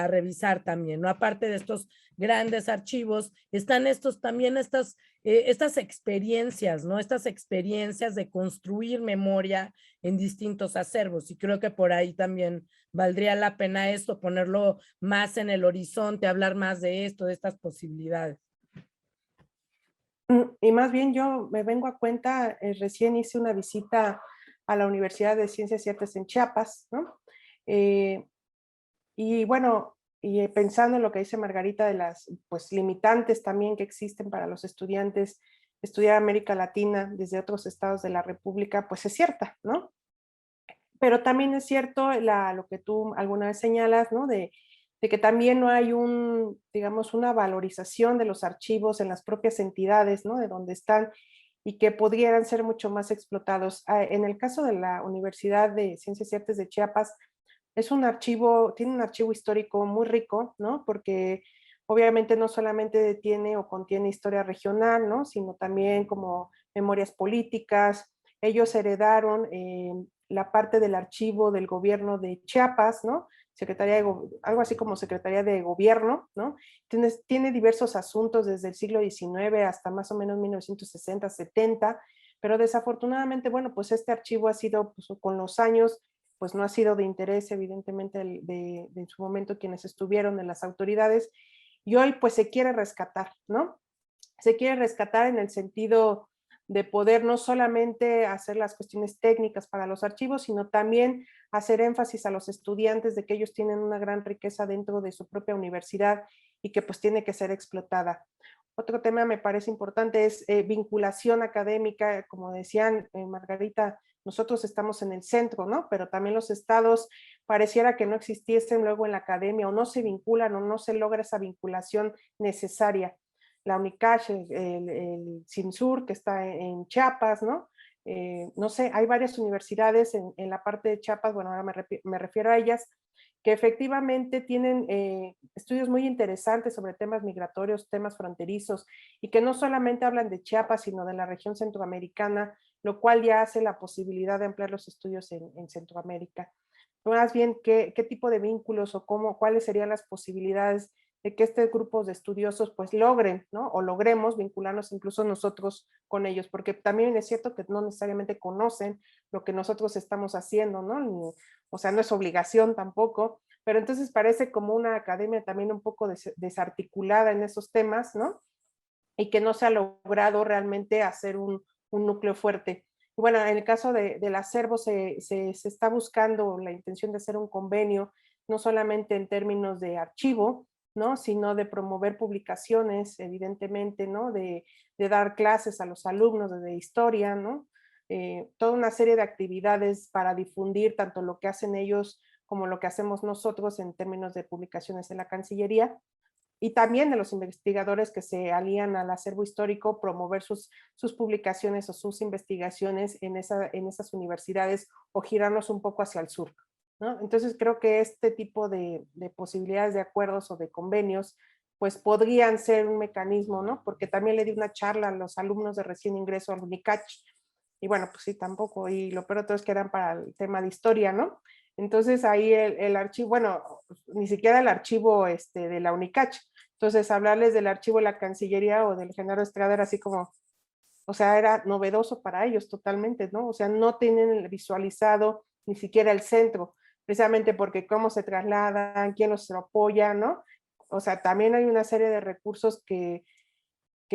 revisar también, ¿no? Aparte de estos grandes archivos, están también estas experiencias, ¿no? Estas experiencias de construir memoria en distintos acervos, y creo que por ahí también valdría la pena esto, ponerlo más en el horizonte, hablar más de esto, de estas posibilidades. Y más bien yo me vengo a cuenta, recién hice una visita a la Universidad de Ciencias y Artes en Chiapas, ¿no? Y bueno, y pensando en lo que dice Margarita de las pues, limitantes también que existen para los estudiantes estudiar América Latina desde otros estados de la República, pues es cierta, ¿no? Pero también es cierto lo que tú alguna vez señalas, ¿no? De que también no hay digamos, una valorización de los archivos en las propias entidades, ¿no? De donde están y que pudieran ser mucho más explotados. En el caso de la Universidad de Ciencias y Artes de Chiapas, tiene un archivo histórico muy rico, ¿no? Porque obviamente no solamente tiene o contiene historia regional, ¿no? Sino también como memorias políticas. Ellos heredaron la parte del archivo del gobierno de Chiapas, ¿no? Algo así como Secretaría de Gobierno, ¿no? Tiene diversos asuntos desde el siglo XIX hasta más o menos 1960, 70, pero desafortunadamente, bueno, pues este archivo ha sido, pues, con los años, pues no ha sido de interés, evidentemente, de en su momento quienes estuvieron en las autoridades, y hoy pues se quiere rescatar, ¿no? Se quiere rescatar en el sentido de poder no solamente hacer las cuestiones técnicas para los archivos, sino también hacer énfasis a los estudiantes de que ellos tienen una gran riqueza dentro de su propia universidad y que pues tiene que ser explotada. Otro tema me parece importante es vinculación académica, como decían Margarita, nosotros estamos en el centro, ¿no? Pero también los estados pareciera que no existiesen luego en la academia o no se vinculan o no se logra esa vinculación necesaria. La UNICACH, el CINSUR, que está en Chiapas, ¿no? No sé, hay varias universidades en la parte de Chiapas, bueno, ahora me refiero a ellas, que efectivamente tienen estudios muy interesantes sobre temas migratorios, temas fronterizos, y que no solamente hablan de Chiapas, sino de la región centroamericana, lo cual ya hace la posibilidad de ampliar los estudios en Centroamérica. Más bien, ¿qué tipo de vínculos o cuáles serían las posibilidades de que estos grupos de estudiosos pues logren, ¿no? O logremos vincularnos incluso nosotros con ellos, porque también es cierto que no necesariamente conocen lo que nosotros estamos haciendo, ¿no? O sea, no es obligación tampoco, pero entonces parece como una academia también un poco desarticulada en esos temas, ¿no? Y que no se ha logrado realmente hacer un núcleo fuerte. Y bueno, en el caso del acervo se está buscando la intención de hacer un convenio, no solamente en términos de archivo, ¿no? Sino de promover publicaciones, evidentemente, ¿no? De dar clases a los alumnos de historia, ¿no? Toda una serie de actividades para difundir tanto lo que hacen ellos como lo que hacemos nosotros en términos de publicaciones en la Cancillería, y también de los investigadores que se alían al acervo histórico, promover sus publicaciones o sus investigaciones en esas universidades o girarnos un poco hacia el sur, ¿no? Entonces creo que este tipo de posibilidades de acuerdos o de convenios pues podrían ser un mecanismo, ¿no? Porque también le di una charla a los alumnos de recién ingreso al UNICACH, y bueno, pues sí, tampoco, y lo peor de todo es que eran para el tema de historia, ¿no? Entonces ahí el archivo, bueno, ni siquiera el archivo de la UNICACH, entonces hablarles del archivo de la Cancillería o del Genaro Estrada era así como, o sea, era novedoso para ellos totalmente, ¿no? O sea, no tienen visualizado ni siquiera el centro, precisamente porque cómo se trasladan, quién los apoya, ¿no? O sea, también hay una serie de recursos que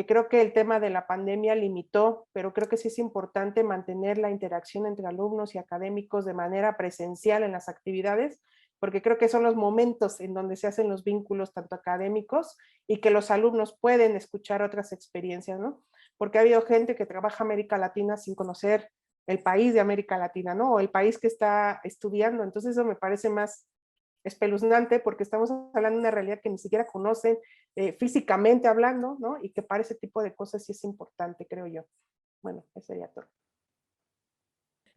creo que el tema de la pandemia limitó, pero creo que sí es importante mantener la interacción entre alumnos y académicos de manera presencial en las actividades, porque creo que son los momentos en donde se hacen los vínculos tanto académicos y que los alumnos pueden escuchar otras experiencias, ¿no? Porque ha habido gente que trabaja América Latina sin conocer el país de América Latina, ¿no? O el país que está estudiando, entonces eso me parece más espeluznante porque estamos hablando de una realidad que ni siquiera conocen físicamente hablando, ¿no? Y que para ese tipo de cosas sí es importante, creo yo. Bueno, eso sería todo.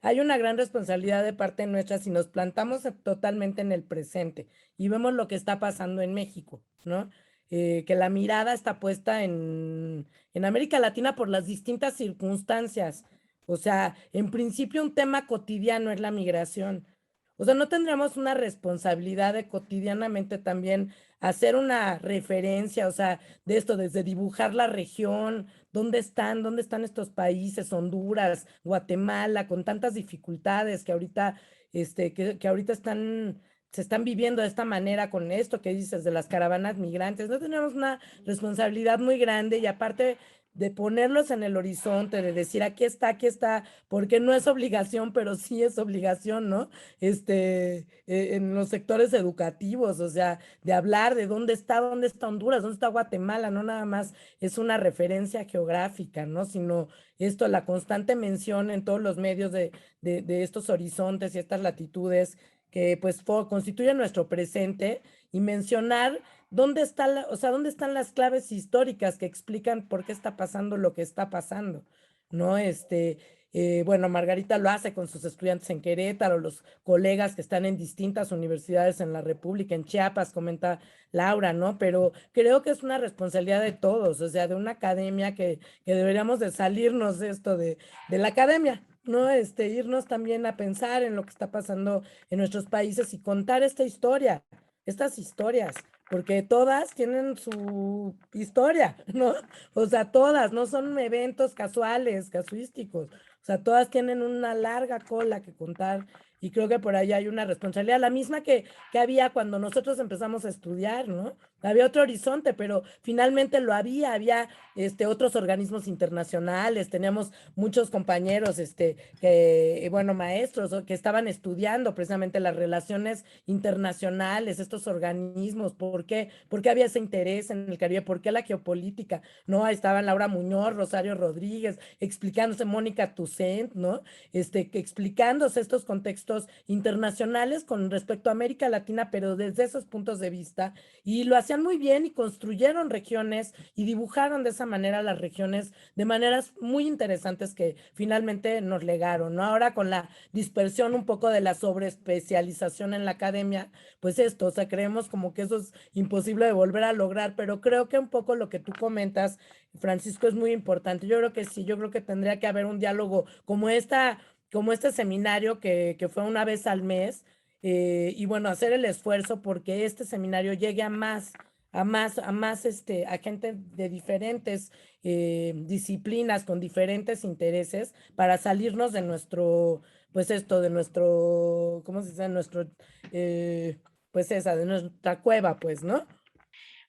Hay una gran responsabilidad de parte nuestra si nos plantamos totalmente en el presente y vemos lo que está pasando en México, ¿no? Que la mirada está puesta en América Latina por las distintas circunstancias. O sea, en principio un tema cotidiano es la migración. O sea, no tendríamos una responsabilidad de cotidianamente también hacer una referencia, o sea, de esto, desde dibujar la región, dónde están estos países, Honduras, Guatemala, con tantas dificultades que ahorita, que ahorita se están viviendo de esta manera con esto que dices de las caravanas migrantes. No tenemos una responsabilidad muy grande y aparte de ponerlos en el horizonte, de decir aquí está, porque no es obligación, pero sí es obligación, ¿no? En los sectores educativos, o sea, de hablar de dónde está Honduras, dónde está Guatemala, no nada más es una referencia geográfica, ¿no? Sino esto, la constante mención en todos los medios de estos horizontes y estas latitudes que pues constituyen nuestro presente y mencionar dónde está o sea, dónde están las claves históricas que explican por qué está pasando lo que está pasando, ¿no? Bueno, Margarita lo hace con sus estudiantes en Querétaro, los colegas que están en distintas universidades en la República, en Chiapas, comenta Laura, ¿no? Pero creo que es una responsabilidad de todos, o sea, de una academia que deberíamos de salirnos de esto de la academia, ¿no? Irnos también a pensar en lo que está pasando en nuestros países y contar esta historia, estas historias, porque todas tienen su historia, ¿no? O sea, todas, no son eventos casuales, casuísticos. O sea, todas tienen una larga cola que contar y creo que por ahí hay una responsabilidad, la misma que había cuando nosotros empezamos a estudiar, ¿no? Había otro horizonte, pero finalmente lo había otros organismos internacionales, teníamos muchos compañeros, bueno, maestros que estaban estudiando precisamente las relaciones internacionales, estos organismos, ¿por qué había ese interés en el Caribe? ¿Por qué la geopolítica? ¿No? Ahí estaban Laura Muñoz, Rosario Rodríguez, explicándose Mónica Toussaint, ¿no? Explicándose estos contextos internacionales con respecto a América Latina, pero desde esos puntos de vista, y lo hacían muy bien y construyeron regiones y dibujaron de esa manera las regiones de maneras muy interesantes que finalmente nos legaron, ¿no? Ahora con la dispersión un poco de la sobreespecialización en la academia, pues esto, o sea, creemos como que eso es imposible de volver a lograr, pero creo que un poco lo que tú comentas, Francisco, es muy importante. Yo creo que sí, yo creo que tendría que haber un diálogo como este seminario que fue una vez al mes, y bueno, hacer el esfuerzo porque este seminario llegue a gente de diferentes disciplinas, con diferentes intereses, para salirnos de nuestro, pues esto, de nuestro, ¿cómo se dice? Nuestro, pues esa, de nuestra cueva, pues, ¿no?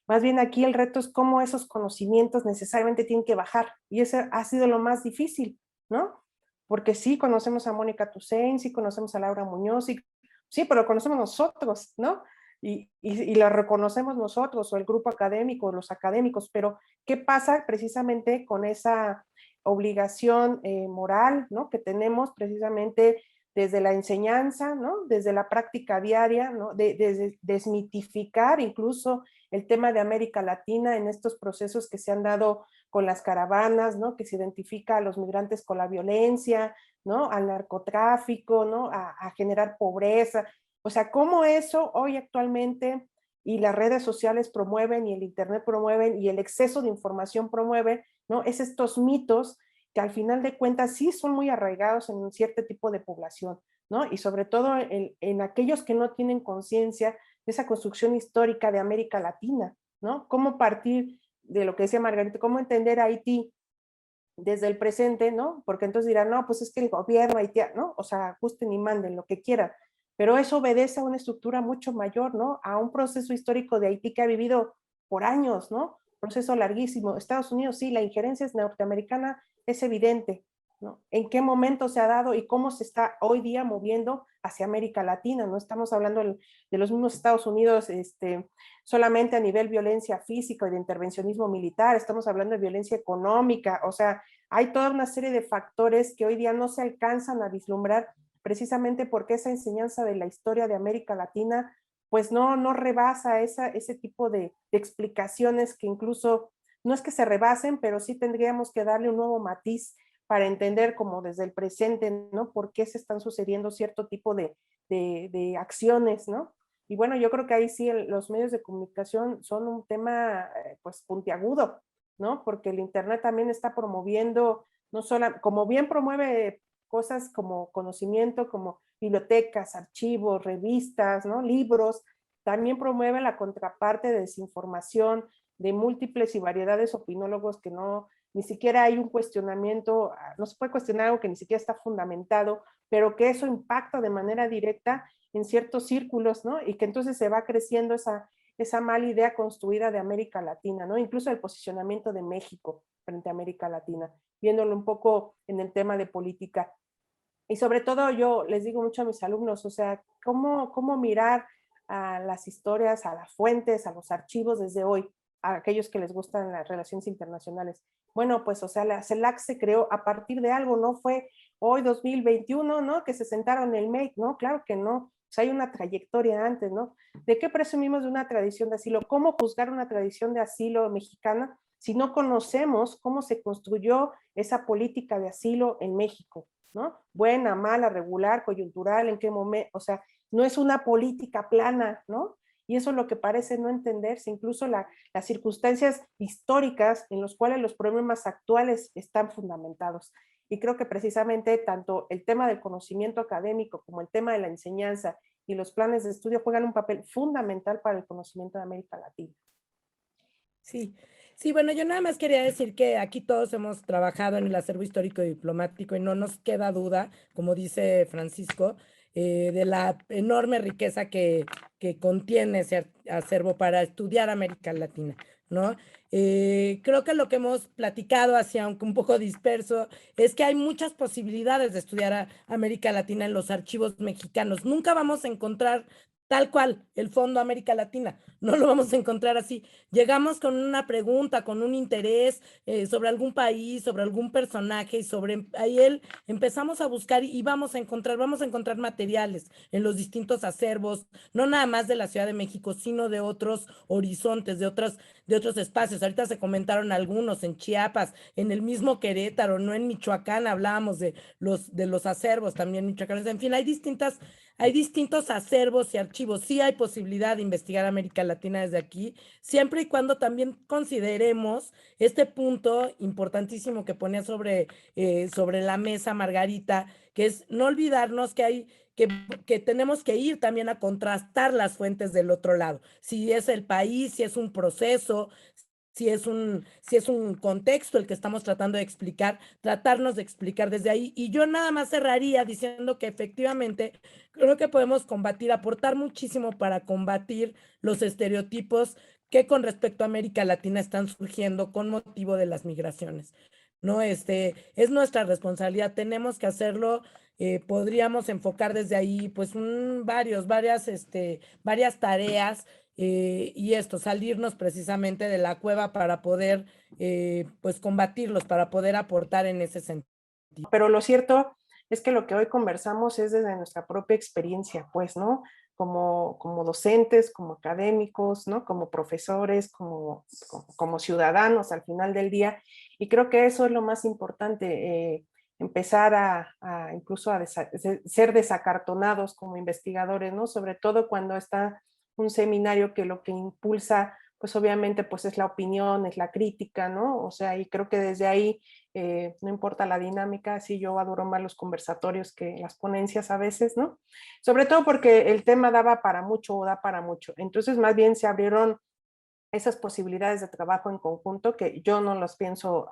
Más bien aquí el reto es cómo esos conocimientos necesariamente tienen que bajar. Y eso ha sido lo más difícil, ¿no? Porque sí conocemos a Mónica Toussaint, sí conocemos a Laura Muñoz, sí, pero lo conocemos nosotros, ¿no? Y la reconocemos nosotros, o el grupo académico, los académicos, pero ¿qué pasa precisamente con esa obligación moral, ¿no? Que tenemos precisamente desde la enseñanza, ¿no? Desde la práctica diaria, ¿no? De desmitificar incluso el tema de América Latina en estos procesos que se han dado con las caravanas, ¿no? Que se identifica a los migrantes con la violencia, ¿no? Al narcotráfico, ¿no? A generar pobreza. O sea, cómo eso hoy actualmente y las redes sociales promueven y el internet promueven y el exceso de información promueve, ¿no? Es estos mitos que al final de cuentas sí son muy arraigados en un cierto tipo de población, ¿no? Y sobre todo en aquellos que no tienen conciencia de esa construcción histórica de América Latina, ¿no? Cómo partir de lo que decía Margarita, cómo entender a Haití desde el presente, ¿no? Porque entonces dirán, no, pues es que el gobierno haitiano, ¿no? O sea, ajusten y manden lo que quieran, pero eso obedece a una estructura mucho mayor, ¿no? A un proceso histórico de Haití que ha vivido por años, ¿no? Proceso larguísimo. Estados Unidos, sí, la injerencia es norteamericana es evidente, ¿no? En qué momento se ha dado y cómo se está hoy día moviendo hacia América Latina, no estamos hablando de los mismos Estados Unidos solamente a nivel violencia física y de intervencionismo militar, estamos hablando de violencia económica, o sea, hay toda una serie de factores que hoy día no se alcanzan a vislumbrar precisamente porque esa enseñanza de la historia de América Latina pues no rebasa ese tipo de explicaciones que incluso no es que se rebasen, pero sí tendríamos que darle un nuevo matiz para entender como desde el presente, ¿no? Por qué se están sucediendo cierto tipo de acciones, ¿no? Y bueno, yo creo que ahí sí los medios de comunicación son un tema pues puntiagudo, ¿no? Porque el internet también está promoviendo, no solo, como bien promueve cosas como conocimiento, como bibliotecas, archivos, revistas, ¿no? Libros, también promueve la contraparte de desinformación, de múltiples y variedades opinólogos que no, ni siquiera hay un cuestionamiento, no se puede cuestionar algo que ni siquiera está fundamentado, pero que eso impacta de manera directa en ciertos círculos, ¿no? Y que entonces se va creciendo esa mala idea construida de América Latina, ¿no? Incluso el posicionamiento de México frente a América Latina, viéndolo un poco en el tema de política. Y sobre todo yo les digo mucho a mis alumnos, o sea, cómo mirar a las historias, a las fuentes, a los archivos desde hoy, a aquellos que les gustan las relaciones internacionales. Bueno, pues, o sea, la CELAC se creó a partir de algo, no fue hoy 2021, ¿no? Que se sentaron en el MEC, ¿no? Claro que no. O sea, hay una trayectoria antes, ¿no? ¿De qué presumimos de una tradición de asilo? ¿Cómo juzgar una tradición de asilo mexicana si no conocemos cómo se construyó esa política de asilo en México? ¿No? Buena, mala, regular, coyuntural, en qué momento, o sea, no es una política plana, ¿no? Y eso es lo que parece no entenderse, incluso las circunstancias históricas en las cuales los problemas actuales están fundamentados. Y creo que precisamente tanto el tema del conocimiento académico como el tema de la enseñanza y los planes de estudio juegan un papel fundamental para el conocimiento de América Latina. Sí, sí, bueno, yo nada más quería decir que aquí todos hemos trabajado en el acervo histórico y diplomático y no nos queda duda, como dice Francisco, de la enorme riqueza que contiene ese acervo para estudiar América Latina, ¿no? Creo que lo que hemos platicado, así aunque un poco disperso, es que hay muchas posibilidades de estudiar a América Latina en los archivos mexicanos. Nunca vamos a encontrar tal cual el Fondo América Latina, no lo vamos a encontrar así. Llegamos con una pregunta, con un interés sobre algún país, sobre algún personaje y sobre ahí empezamos a buscar y vamos a encontrar materiales en los distintos acervos, no nada más de la Ciudad de México, sino de otros horizontes, de otros espacios. Ahorita se comentaron algunos en Chiapas, en el mismo Querétaro, no en Michoacán, hablábamos de los acervos también michoacanos. En fin, hay distintos acervos y archivos. Sí hay posibilidad de investigar América Latina desde aquí, siempre y cuando también consideremos este punto importantísimo que ponía sobre la mesa Margarita, que es no olvidarnos que tenemos que ir también a contrastar las fuentes del otro lado. Si es el país, si es un proceso, si es un contexto el que estamos tratando de explicar, tratarnos de explicar desde ahí. Y yo nada más cerraría diciendo que efectivamente creo que podemos combatir, aportar muchísimo para combatir los estereotipos que con respecto a América Latina están surgiendo con motivo de las migraciones. ¿No? Es nuestra responsabilidad, tenemos que hacerlo, podríamos enfocar desde ahí pues varias tareas y salirnos precisamente de la cueva para poder pues combatirlos, para poder aportar en ese sentido. Pero lo cierto es que lo que hoy conversamos es desde nuestra propia experiencia, pues, ¿no? Como docentes, como académicos, ¿no? Como profesores, como ciudadanos al final del día. Y creo que eso es lo más importante, empezar incluso a ser desacartonados como investigadores, ¿no? Sobre todo cuando está un seminario que lo que impulsa, pues obviamente, pues es la opinión, es la crítica, ¿no? O sea, y creo que desde ahí no importa la dinámica, sí yo adoro más los conversatorios que las ponencias a veces, ¿no? Sobre todo porque el tema daba para mucho o da para mucho. Entonces, más bien se abrieron esas posibilidades de trabajo en conjunto que yo no los pienso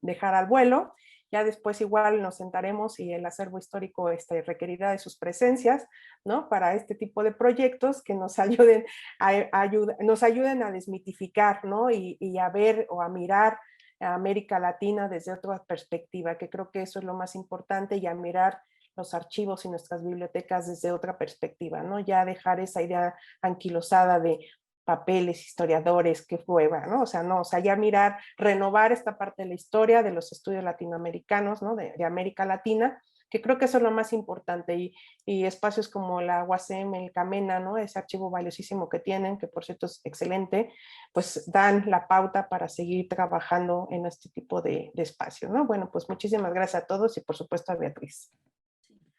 dejar al vuelo. Ya después igual nos sentaremos y el acervo histórico requerirá de sus presencias, ¿no? Para este tipo de proyectos que nos ayuden a desmitificar, ¿no? Y a ver o a mirar a América Latina desde otra perspectiva, que creo que eso es lo más importante, y a mirar los archivos y nuestras bibliotecas desde otra perspectiva, ¿no? Ya dejar esa idea anquilosada de papeles, historiadores, qué prueba, ¿no? O sea, no, o sea, ya mirar, renovar esta parte de la historia de los estudios latinoamericanos, ¿no? De América Latina, que creo que eso es lo más importante, y espacios como la UASM, el CAMENA, ¿no? Ese archivo valiosísimo que tienen, que por cierto es excelente, pues dan la pauta para seguir trabajando en este tipo de espacios, ¿no? Bueno, pues muchísimas gracias a todos y por supuesto a Beatriz.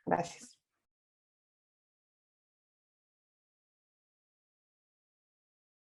Gracias.